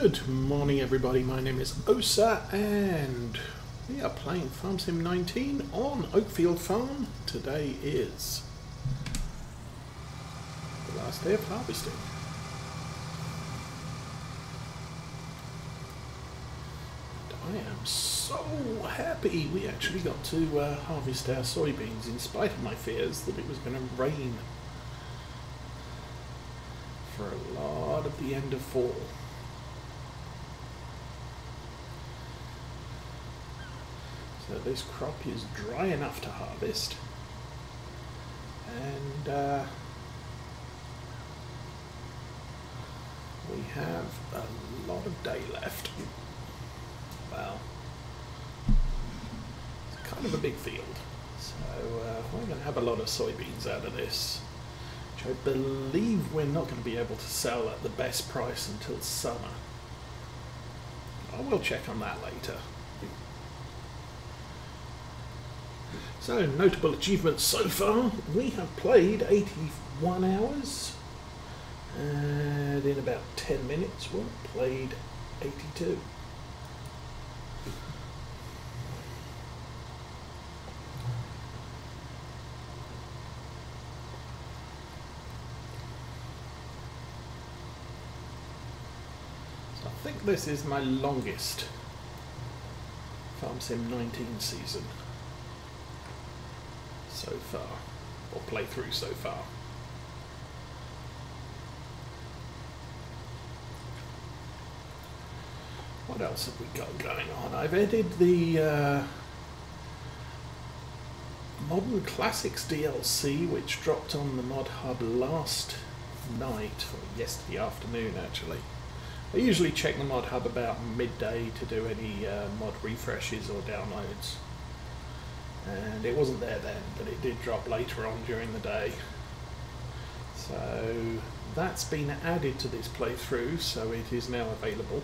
Good morning everybody, my name is Osa and we are playing FS19 on Oakfield farm. Today is the last day of harvesting. And I am so happy we actually got to harvest our soybeans in spite of my fears that it was going to rain for a lot of the end of fall. So this crop is dry enough to harvest, and we have a lot of day left. Well, it's kind of a big field, so we're going to have a lot of soybeans out of this, which I believe we're not going to be able to sell at the best price until summer. I will check on that later. So, notable achievements so far. We have played 81 hours, and in about 10 minutes we've played 82. So I think this is my longest FS19 season so far, or playthrough so far. What else have we got going on? I've added the Modern Classics DLC, which dropped on the Mod Hub last night, or yesterday afternoon actually. I usually check the Mod Hub about midday to do any mod refreshes or downloads. And it wasn't there then, but it did drop later on during the day. So that's been added to this playthrough, so it is now available.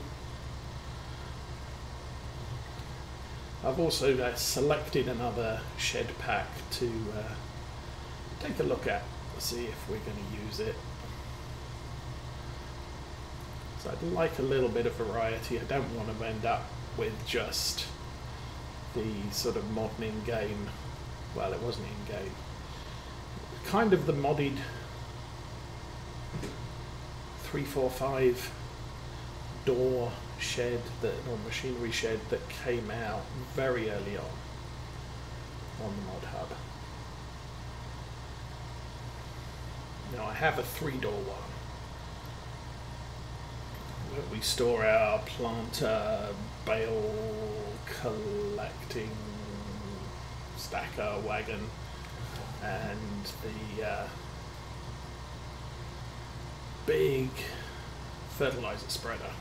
I've also selected another shed pack to take a look at, see if we're going to use it. So I'd like a little bit of variety. I don't want to end up with just the sort of modern in-game, well, it wasn't in-game, kind of the modded 345 door shed, or machinery shed that came out very early on the Mod Hub. Now I have a 3-door one where we store our planter, bale collecting stacker wagon, and the big fertilizer spreader.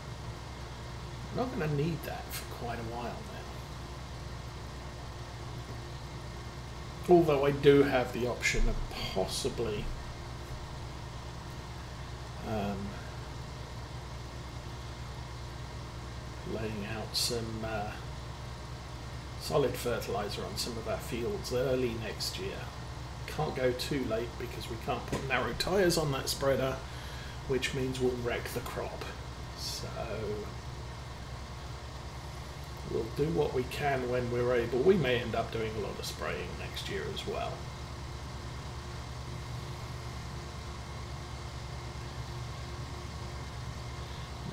I'm not going to need that for quite a while now. Although I do have the option of possibly laying out some solid fertilizer on some of our fields early next year. Can't go too late because we can't put narrow tyres on that spreader, which means we'll wreck the crop. So we'll do what we can when we're able. We may end up doing a lot of spraying next year as well.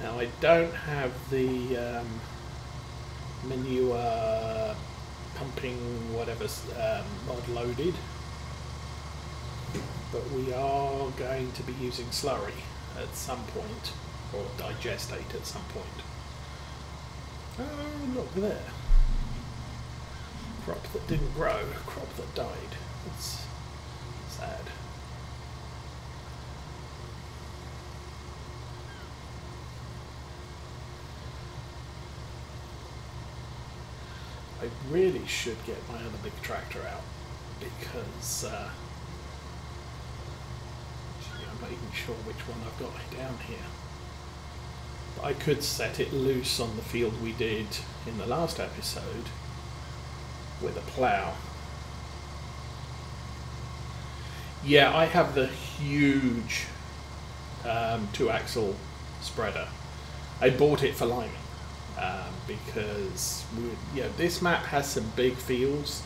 Now I don't have the manure pumping whatever mod loaded, but we are going to be using slurry at some point, or digestate at some point. Oh, look there. Crop that didn't grow, crop that died. That's sad. I really should get my other big tractor out, because I'm not even sure which one I've got down here. But I could set it loose on the field we did in the last episode with a plough. Yeah, I have the huge 2-axle spreader. I bought it for liming because this map has some big fields,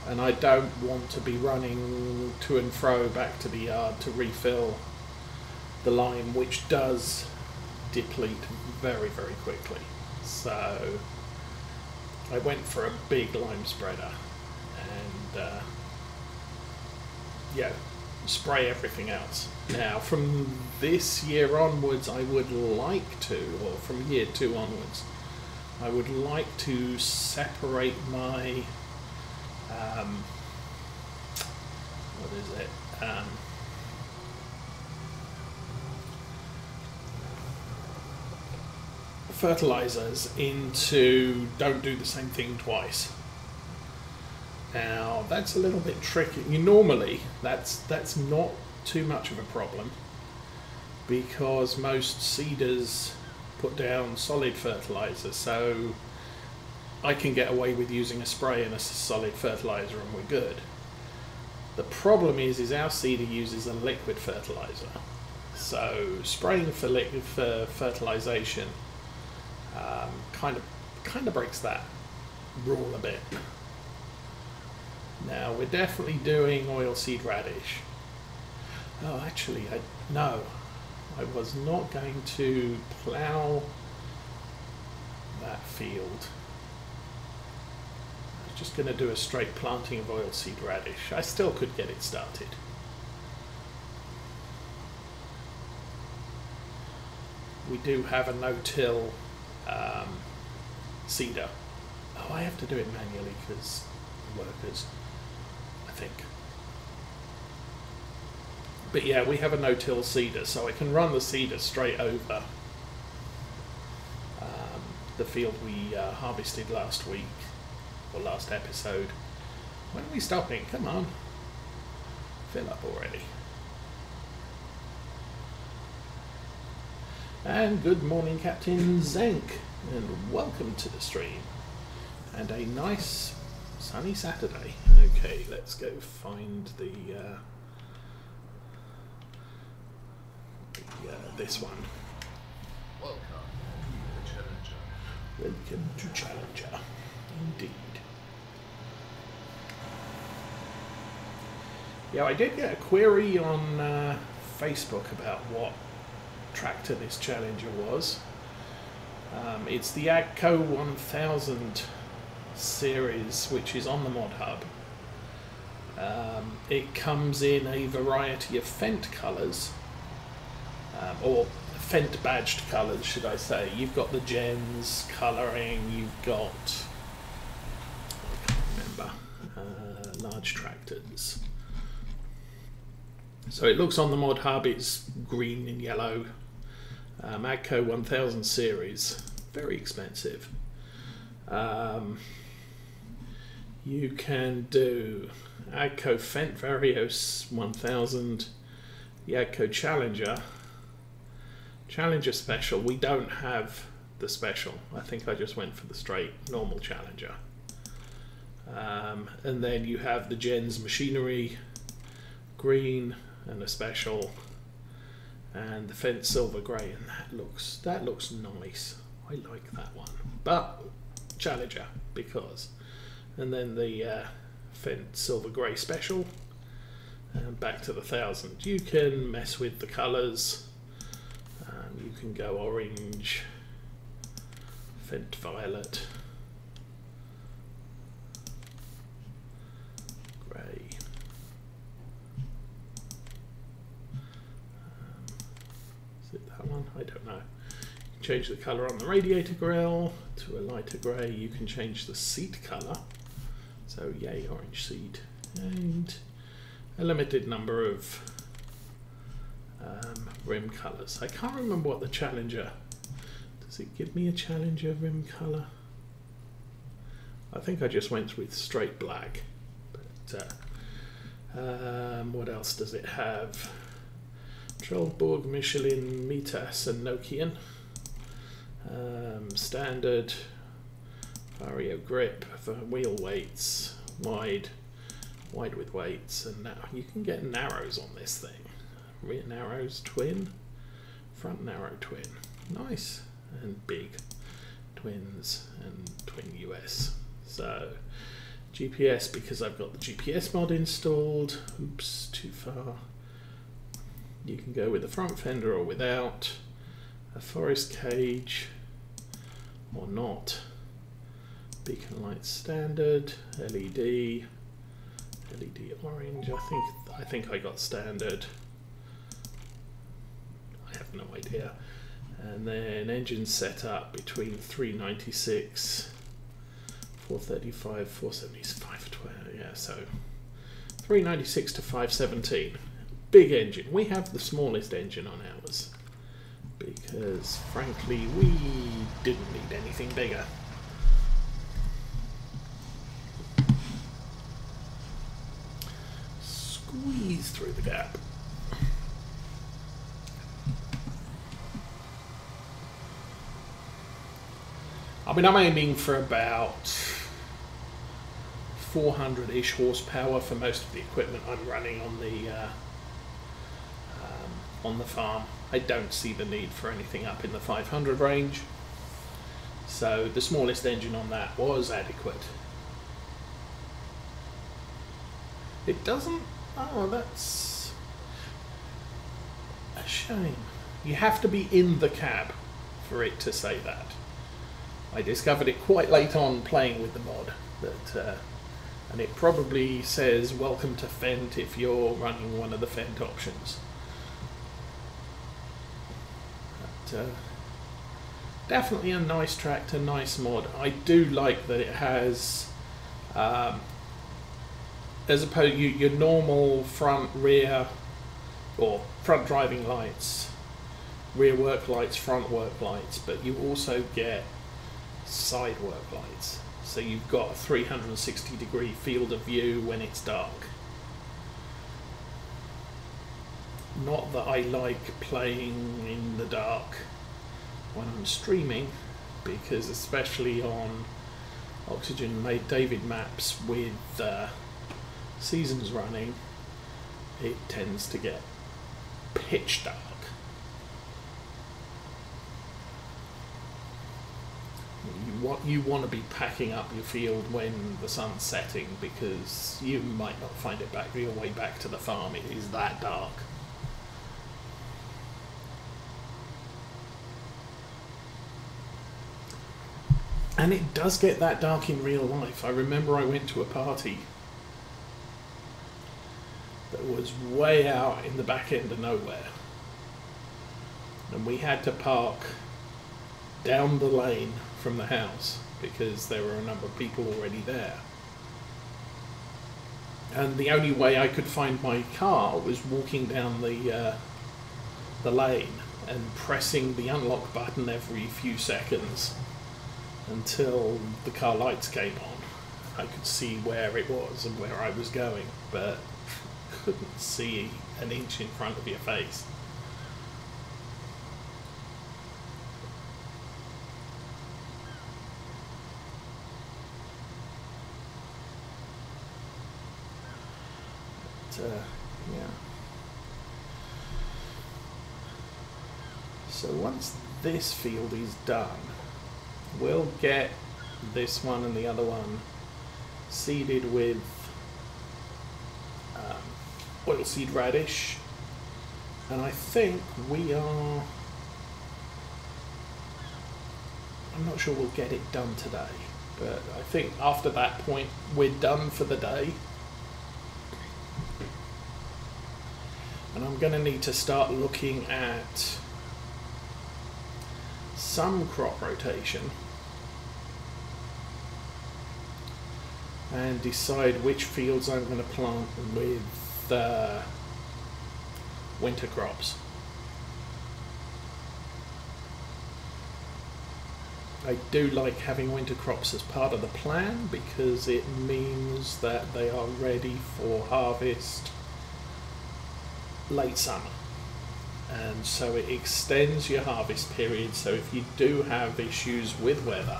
and I don't want to be running to and fro back to the yard to refill the lime, which does deplete very, very quickly. So I went for a big lime spreader and spray everything else. Now from this year onwards I would like to, or from year 2 onwards, I would like to separate my what is it? Fertilizers into don't do the same thing twice. Now that's a little bit tricky. Normally that's not too much of a problem because most seeders put down solid fertilizer, so I can get away with using a spray and a solid fertilizer and we're good. The problem is our seeder uses a liquid fertilizer, so spraying for liquid fertilization kind of breaks that rule a bit. Now we're definitely doing oilseed radish. Oh, actually, no, I was not going to plough that field. I was just going to do a straight planting of oilseed radish. I still could get it started. We do have a no-till seeder. Oh, I have to do it manually because workers, I think. But yeah, we have a no-till seeder, so I can run the seeder straight over the field we harvested last week, or last episode. When are we stopping? Come on. Fill up already. And good morning, Captain Zenk, and welcome to the stream. And a nice sunny Saturday. Okay, let's go find this one. Welcome to Challenger. Welcome to Challenger, indeed. Yeah, I did get a query on Facebook about what tractor this Challenger was. It's the AGCO 1000 series, which is on the Mod Hub. It comes in a variety of Fendt colours, or Fendt badged colours, should I say. You've got the Gens colouring, you've got, I can't remember, large tractors. So it looks on the Mod Hub, it's green and yellow. AGCO 1000 series, very expensive. You can do AGCO Fendt Varios 1000, the AGCO Challenger Special. We don't have the Special. I think I just went for the straight normal Challenger. And then you have the Gens Machinery green and a Special, and the Fendt Silver Grey, and that looks nice. I like that one. But Challenger, because. And then the Fendt Silver Grey Special, and back to the 1000. You can mess with the colours. You can go orange, Fendt Violet, grey. Is it that one? I don't know. You can change the colour on the radiator grille to a lighter grey. You can change the seat colour. So yay, orange seat. And a limited number of rim colours. I can't remember what the Challenger, does it give me a Challenger rim colour? I think I just went with straight black. But what else does it have? Trollborg, Michelin, Mitas and Nokian. Standard, Vario grip for wheel weights, wide with weights, and now you can get narrows on this thing. Rear narrows twin, front narrow twin. Nice. and big twins and twin US. So GPS, because I've got the GPS mod installed. Oops, too far. You can go with the front fender or without. A forest cage or not. Beacon light standard, LED orange. I think I got standard. I have no idea. And then engine setup between 396, 435, 475, 12, yeah, so 396 to 517. Big engine. We have the smallest engine on ours because, frankly, we didn't need anything bigger. Squeeze through the gap. I mean, I'm aiming for about 400-ish horsepower for most of the equipment I'm running on the farm. I don't see the need for anything up in the 500 range. So the smallest engine on that was adequate. It doesn't... Oh, that's a shame. You have to be in the cab for it to say that. I discovered it quite late on playing with the mod, and it probably says welcome to Fendt if you're running one of the Fendt options. But, definitely a nice tractor, nice mod. I do like that it has, as opposed to your normal front, rear, or front driving lights, rear work lights, front work lights, but you also get side work lights, so you've got a 360-degree field of view when it's dark. Not that I like playing in the dark when I'm streaming, because especially on Oxygen made David maps with seasons running, it tends to get pitch dark. You want to be packing up your field when the sun's setting, because you might not find it back your way back to the farm. It is that dark. And it does get that dark in real life. I remember I went to a party that was way out in the back end of nowhere, and we had to park down the lane from the house because there were a number of people already there, and the only way I could find my car was walking down the lane and pressing the unlock button every few seconds until the car lights came on. I could see where it was and where I was going, but couldn't see an inch in front of your face. Yeah. So once this field is done, we'll get this one and the other one seeded with oilseed radish, and I think we are, I'm not sure we'll get it done today, but I think after that point we're done for the day. And I'm going to need to start looking at some crop rotation and decide which fields I'm going to plant with winter crops. I do like having winter crops as part of the plan because it means that they are ready for harvest late summer, and so it extends your harvest period. So if you do have issues with weather,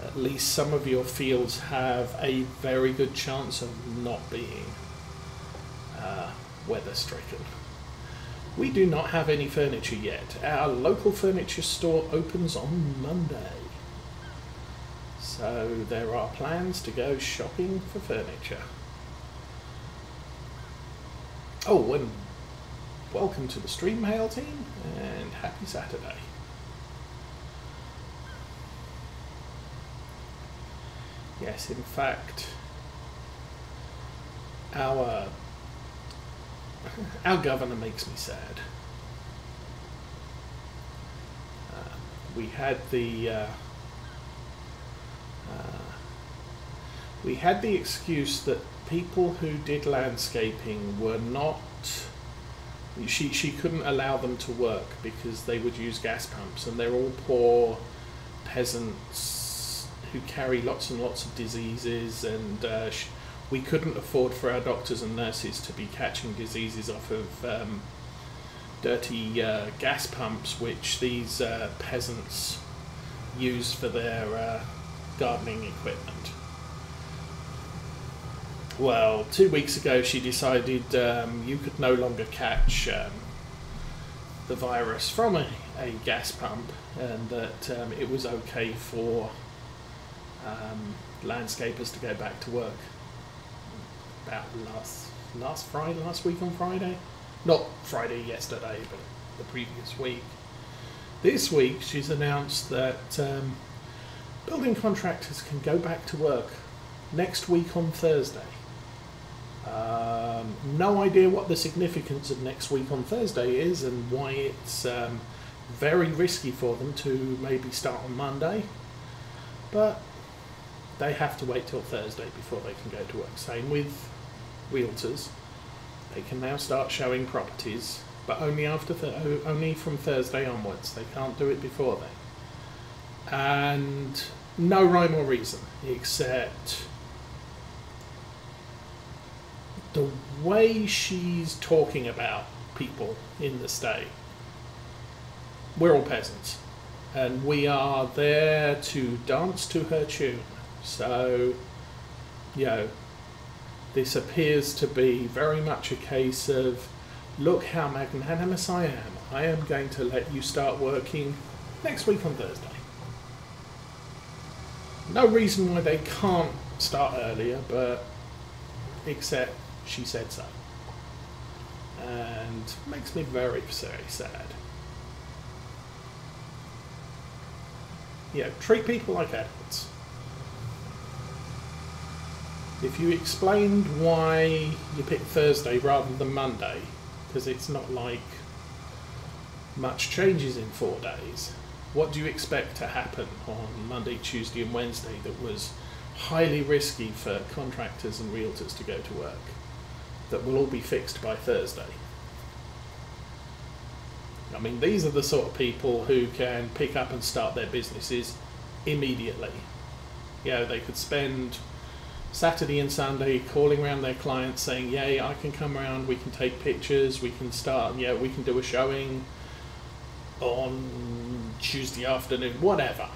at least some of your fields have a very good chance of not being weather stricken. We do not have any furniture yet. Our local furniture store opens on Monday. So there are plans to go shopping for furniture. Oh, and welcome to the Stream Mail team and happy Saturday. Yes, in fact, our governor makes me sad. We had the excuse that people who did landscaping were not. She couldn't allow them to work because they would use gas pumps, and they're all poor peasants who carry lots and lots of diseases, and we couldn't afford for our doctors and nurses to be catching diseases off of dirty gas pumps, which these peasants use for their gardening equipment. Well, 2 weeks ago she decided you could no longer catch the virus from a gas pump, and that it was okay for landscapers to go back to work. About last week on Friday? Not Friday yesterday, but the previous week. This week she's announced that building contractors can go back to work next week on Thursday. No idea what the significance of next week on Thursday is and why it's very risky for them to maybe start on Monday, but they have to wait till Thursday before they can go to work. Same with realtors. They can now start showing properties, but only only from Thursday onwards. They can't do it before then. And no rhyme or reason, except the way she's talking about people in the state. We're all peasants, and we are there to dance to her tune. So, you know, this appears to be very much a case of, look how magnanimous I am. I am going to let you start working next week on Thursday. No reason why they can't start earlier, but except she said so. And makes me very, very sad. Yeah, treat people like adults. If you explained why you picked Thursday rather than Monday, because it's not like much changes in 4 days, what do you expect to happen on Monday, Tuesday and Wednesday that was highly risky for contractors and realtors to go to work, that will all be fixed by Thursday? I mean, these are the sort of people who can pick up and start their businesses immediately. You know, they could spend Saturday and Sunday calling around their clients saying, yay, I can come around, we can take pictures, we can start, yeah, we can do a showing on Tuesday afternoon, whatever.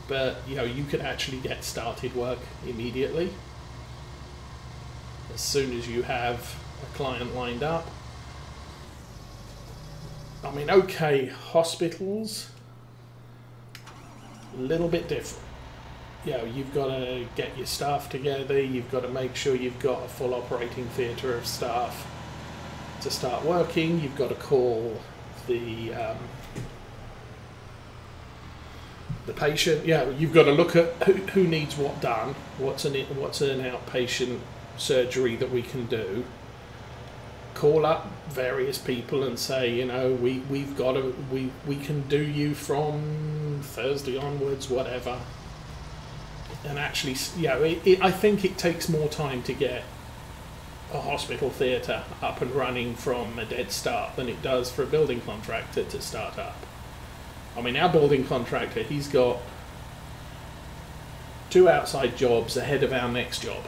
But, you know, you could actually get started work immediately as soon as you have a client lined up. I mean, okay, hospitals, a little bit different. You know, you've got to get your staff together, you've got to make sure you've got a full operating theatre of staff to start working, you've got to call the patient. Yeah, you've got to look at who needs what done, what's an outpatient surgery that we can do, call up various people and say, you know, we can do you from Thursday onwards, whatever. And actually, you know, I think it takes more time to get a hospital theatre up and running from a dead start than it does for a building contractor to start up. I mean, our building contractor, he's got 2 outside jobs ahead of our next job,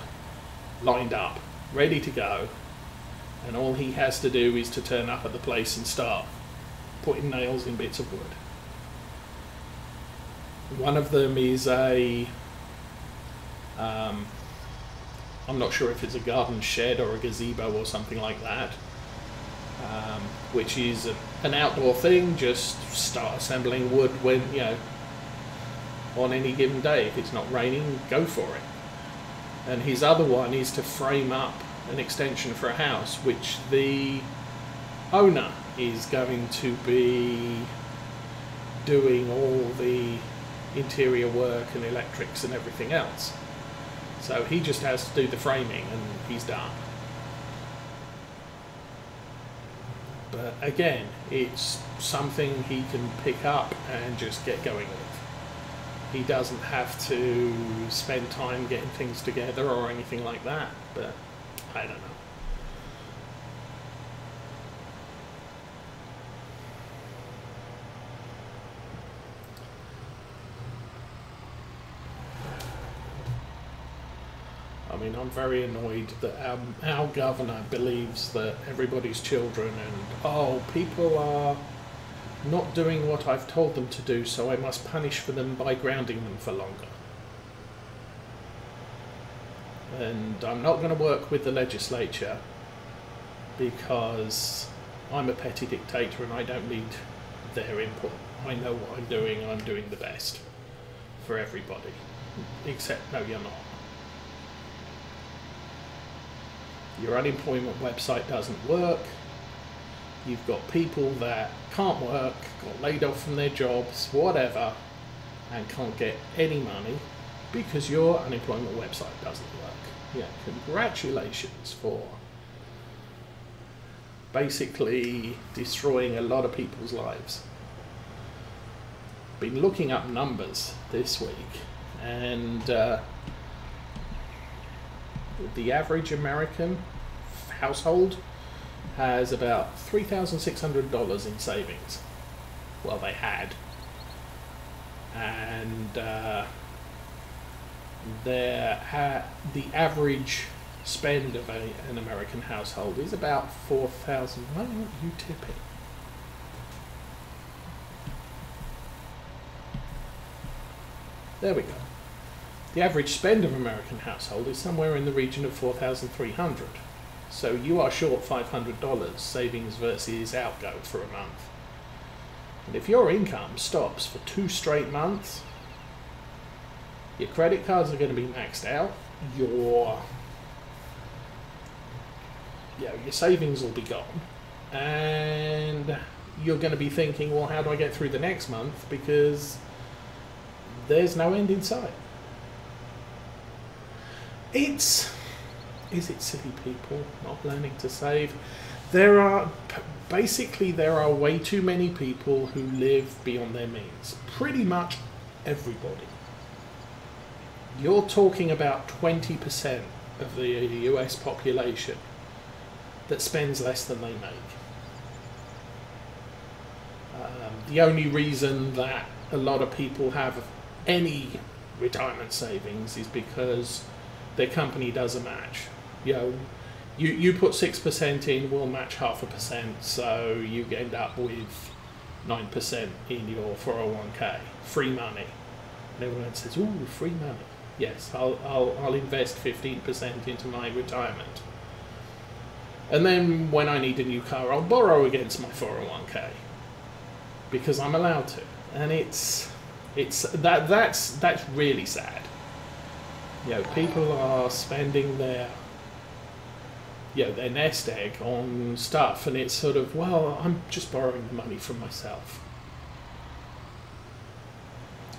lined up, ready to go, and all he has to do is to turn up at the place and start putting nails in bits of wood. One of them is I'm not sure if it's a garden shed or a gazebo or something like that, which is an outdoor thing. Just start assembling wood when, you know, on any given day. If it's not raining, go for it. And his other one is to frame up an extension for a house, which the owner is going to be doing all the interior work and electrics and everything else. So he just has to do the framing and he's done. But again, it's something he can pick up and just get going with. He doesn't have to spend time getting things together or anything like that, but I don't know. I mean, I'm very annoyed that our governor believes that everybody's children and, oh, people are not doing what I've told them to do, so I must punish for them by grounding them for longer. And I'm not going to work with the legislature because I'm a petty dictator and I don't need their input. I know what I'm doing the best for everybody. Except, no, you're not. Your unemployment website doesn't work. You've got people that can't work, got laid off from their jobs, whatever, and can't get any money because your unemployment website doesn't work. Yeah, congratulations for basically destroying a lot of people's lives. Been looking up numbers this week, and the average American household has about $3,600 in savings. Well, they had. And the average spend of an American household is about $4,000. Why aren't you tipping? There we go. The average spend of an American household is somewhere in the region of $4,300. So you are short $500 savings versus outgo for a month. And if your income stops for 2 straight months, your credit cards are going to be maxed out, your savings will be gone, and you're going to be thinking, well, how do I get through the next month? Because there's no end in sight. Is it silly people not learning to save? There are way too many people who live beyond their means. Pretty much everybody. You're talking about 20% of the US population that spends less than they make. The only reason that a lot of people have any retirement savings is because their company does a match. You put 6% in, we'll match 0.5%, so you end up with 9% in your 401k, free money. And everyone says, "Ooh, free money." Yes, I'll invest 15% into my retirement, and then when I need a new car, I'll borrow against my 401k because I'm allowed to. And that's really sad. People are spending their nest egg on stuff, and it's sort of, well, I'm just borrowing the money from myself.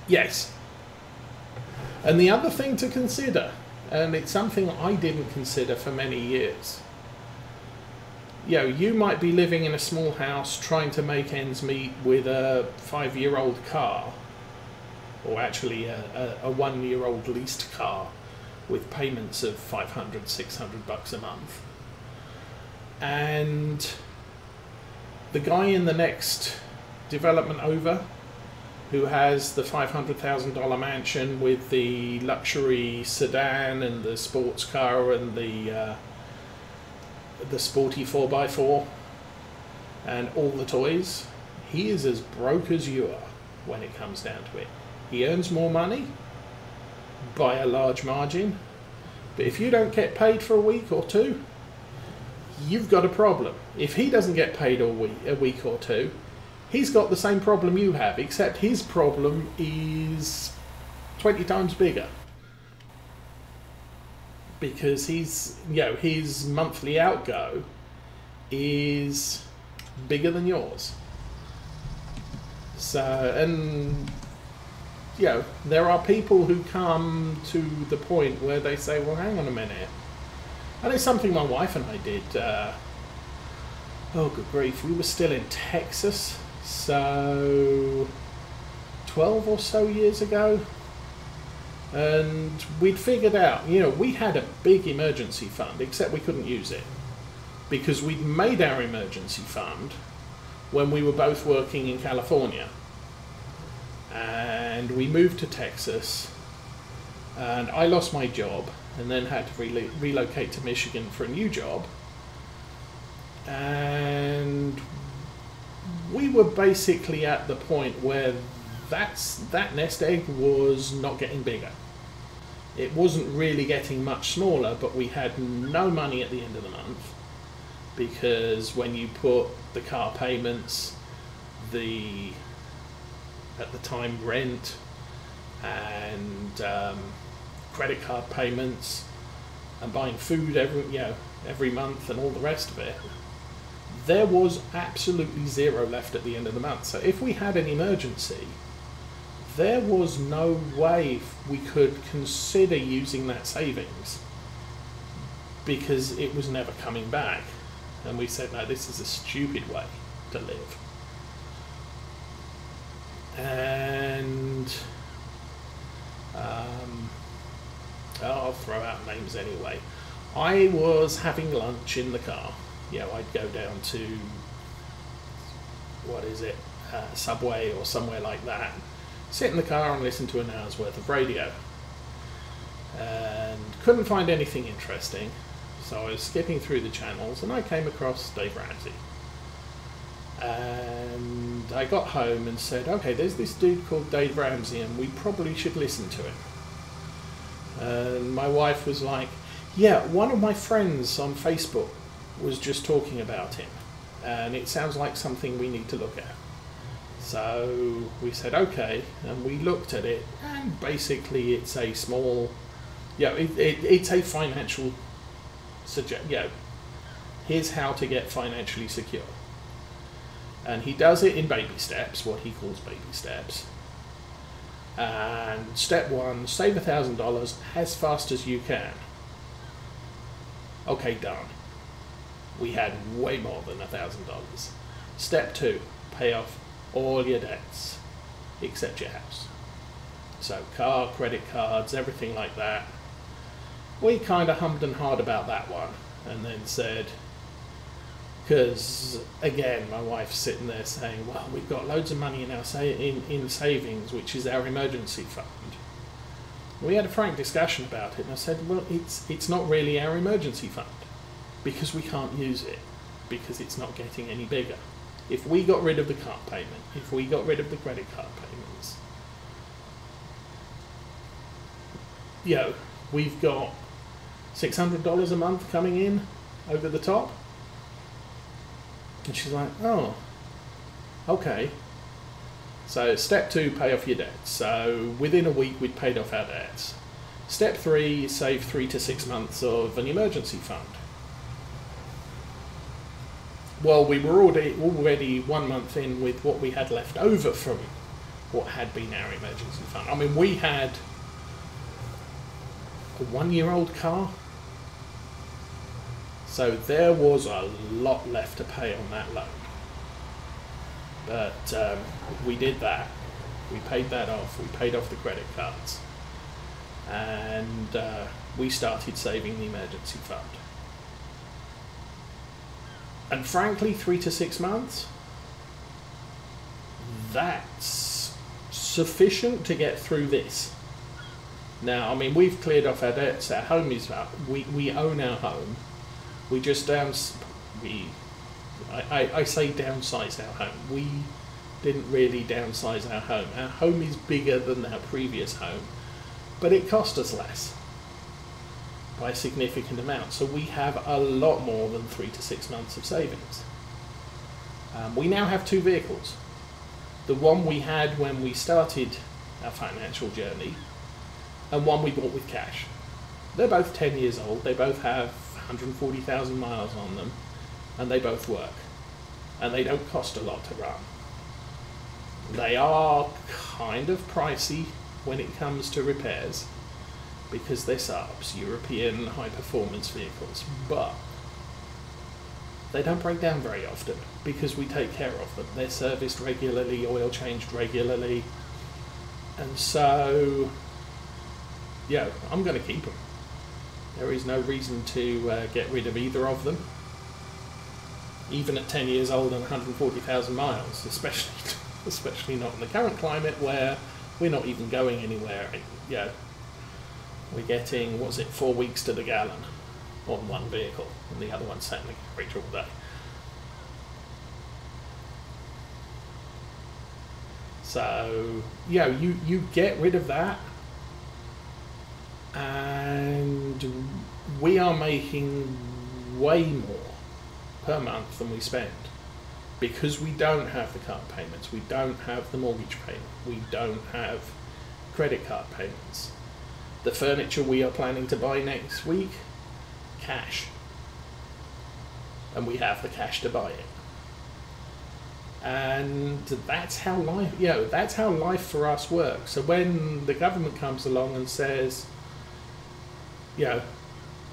Yes. And the other thing to consider, and it's something I didn't consider for many years, you might be living in a small house trying to make ends meet with a 5-year-old car, or actually a 1-year-old leased car with payments of $500, $600 a month. And the guy in the next development over, who has the $500,000 mansion with the luxury sedan and the sports car and the sporty 4x4 and all the toys, he is as broke as you are when it comes down to it. He earns more money by a large margin, but if you don't get paid for a week or two, you've got a problem. If he doesn't get paid a week or two, he's got the same problem you have, except his problem is 20 times bigger. Because his monthly outgo is bigger than yours. So, and there are people who come to the point where they say, well, hang on a minute. And it's something my wife and I did. Oh, good grief. We were still in Texas. So 12 or so years ago. And we'd figured out, we had a big emergency fund, except we couldn't use it. Because we'd made our emergency fund when we were both working in California. And we moved to Texas. And I lost my job and then had to relocate to Michigan for a new job. And we were basically at the point where that nest egg was not getting bigger. It wasn't really getting much smaller, but we had no money at the end of the month, because when you put the car payments, at the time rent, and credit card payments, and buying food every month and all the rest of it, there was absolutely zero left at the end of the month. So if we had an emergency, there was no way we could consider using that savings, because it was never coming back. And we said, no, this is a stupid way to live. And I'll throw out names anyway. I was having lunch in the car. I'd go down to, Subway or somewhere like that, sit in the car and listen to an hour's worth of radio. And couldn't find anything interesting, so I was skipping through the channels and I came across Dave Ramsey. And I got home and said, okay, there's this dude called Dave Ramsey and we probably should listen to him. And my wife was like, yeah, one of my friends on Facebook was just talking about him and it sounds like something we need to look at. So we said, okay, and we looked at it, and basically it's a small, it's a financial here's how to get financially secure. And he does it in baby steps, what he calls baby steps. And step one, save $1,000 as fast as you can. Okay, done. We had way more than $1,000. Step two, pay off all your debts except your house. So car, credit cards, everything like that. We kind of hummed and hawed about that one, and then said, because again my wife's sitting there saying, well, we've got loads of money in our in savings, which is our emergency fund. We had a frank discussion about it, and I said, well, it's not really our emergency fund, because we can't use it, because it's not getting any bigger. If we got rid of the car payment, if we got rid of the credit card payments, we've got $600 a month coming in over the top. And she's like, oh, okay. So step two, pay off your debts. So within a week we'd paid off our debts. Step three, save 3 to 6 months of an emergency fund. Well, we were already 1 month in with what we had left over from what had been our emergency fund. I mean, we had a 1-year-old car, so there was a lot left to pay on that loan. But we did that. We paid that off. We paid off the credit cards. And we started saving the emergency fund. And frankly, 3 to 6 months, that's sufficient to get through this. Now, I mean, we've cleared off our debts. Our home is up. We own our home. We just I say downsize our home. We didn't really downsize our home. Our home is bigger than our previous home, but it cost us less. by a significant amount. So we have a lot more than 3 to 6 months of savings. We now have 2 vehicles. The one we had when we started our financial journey, and one we bought with cash. They're both 10 years old, they both have 140,000 miles on them, and they both work. And they don't cost a lot to run. They are kind of pricey when it comes to repairs, because they're Saabs, European high-performance vehicles, but they don't break down very often because we take care of them. They're serviced regularly, oil changed regularly, and so, yeah, I'm going to keep them. There is no reason to get rid of either of them, even at 10 years old and 140,000 miles, especially not in the current climate where we're not even going anywhere. Yeah, we're getting, 4 weeks to the gallon on one vehicle, and the other one's sat in the garage all day. So, yeah, you get rid of that, and we are making way more per month than we spend, because we don't have the car payments, we don't have the mortgage payment, we don't have credit card payments. The furniture we are planning to buy next week, cash, and we have the cash to buy it. And that's how life, that's how life for us works. So when the government comes along and says,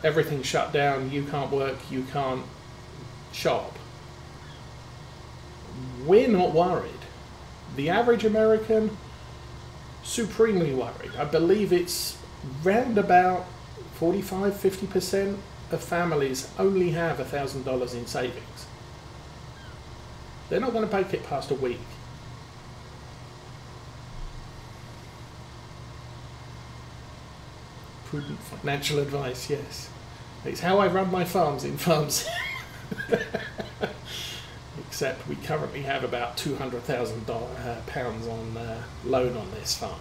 everything's shut down, you can't work, you can't shop, we're not worried. The average American, supremely worried. I believe it's round about 45–50% of families only have $1,000 in savings. They're not going to make it past a week. Prudent financial advice, yes. It's how I run my farms in farms. Except we currently have about £200,000 on loan on this farm.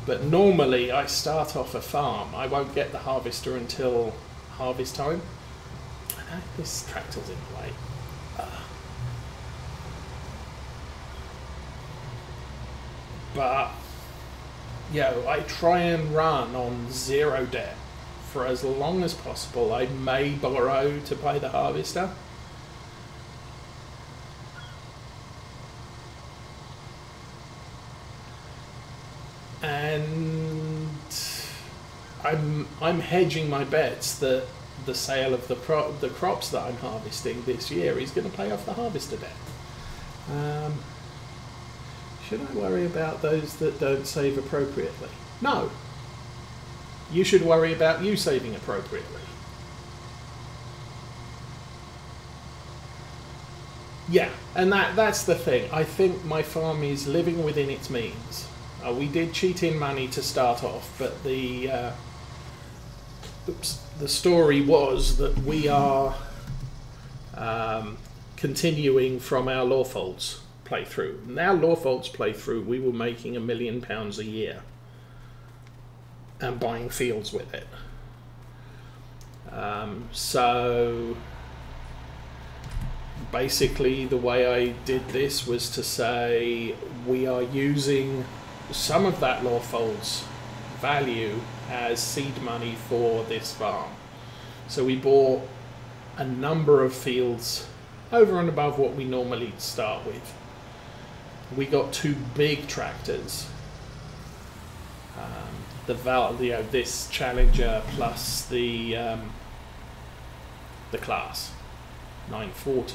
But normally I start off a farm, I won't get the harvester until harvest time. This tractor's in the way. But, I try and run on 0 debt for as long as possible. I may borrow to pay the harvester. And I'm hedging my bets that the sale of the crops that I'm harvesting this year is going to pay off the harvester debt. Should I worry about those that don't save appropriately? No. You should worry about you saving appropriately. Yeah, and that's the thing. I think my farm is living within its means. We did cheat in money to start off, but the story was that we are continuing from our Lawfolds playthrough. In our Lawfolds playthrough, we were making £1 million a year and buying fields with it. So basically the way I did this was to say we are using some of that Lawfolds value as seed money for this farm. So we bought a number of fields over and above what we normally start with. We got 2 big tractors, this Challenger plus the Class 940.